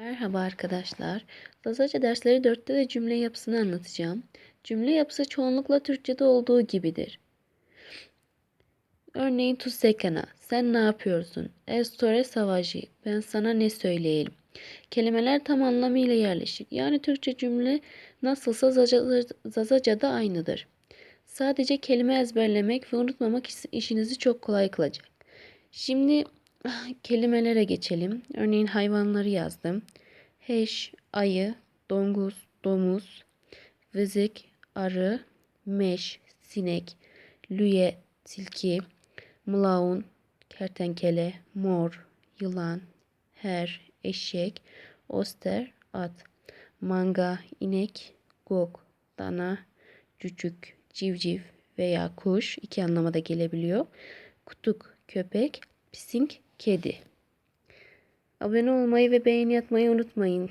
Merhaba arkadaşlar. Zazaca dersleri 4'te de cümle yapısını anlatacağım. Cümle yapısı çoğunlukla Türkçe'de olduğu gibidir. Örneğin tu sekana, sen ne yapıyorsun? Estore savacı, ben sana ne söyleyeyim? Kelimeler tam anlamıyla yerleşik. Yani Türkçe cümle nasılsa Zazaca'da aynıdır. Sadece kelime ezberlemek ve unutmamak işinizi çok kolay kılacak. Şimdi kelimelere geçelim. Örneğin hayvanları yazdım. Heş, ayı, dongus, domuz, vızık, arı, meş, sinek, lüye, tilki, mlaun, kertenkele, mor, yılan, her, eşek, oster, at, manga, inek, gok, dana, cücük, civciv veya kuş iki anlamada gelebiliyor. Kutuk, köpek, pisink, kedi. Abone olmayı ve beğeni atmayı unutmayın.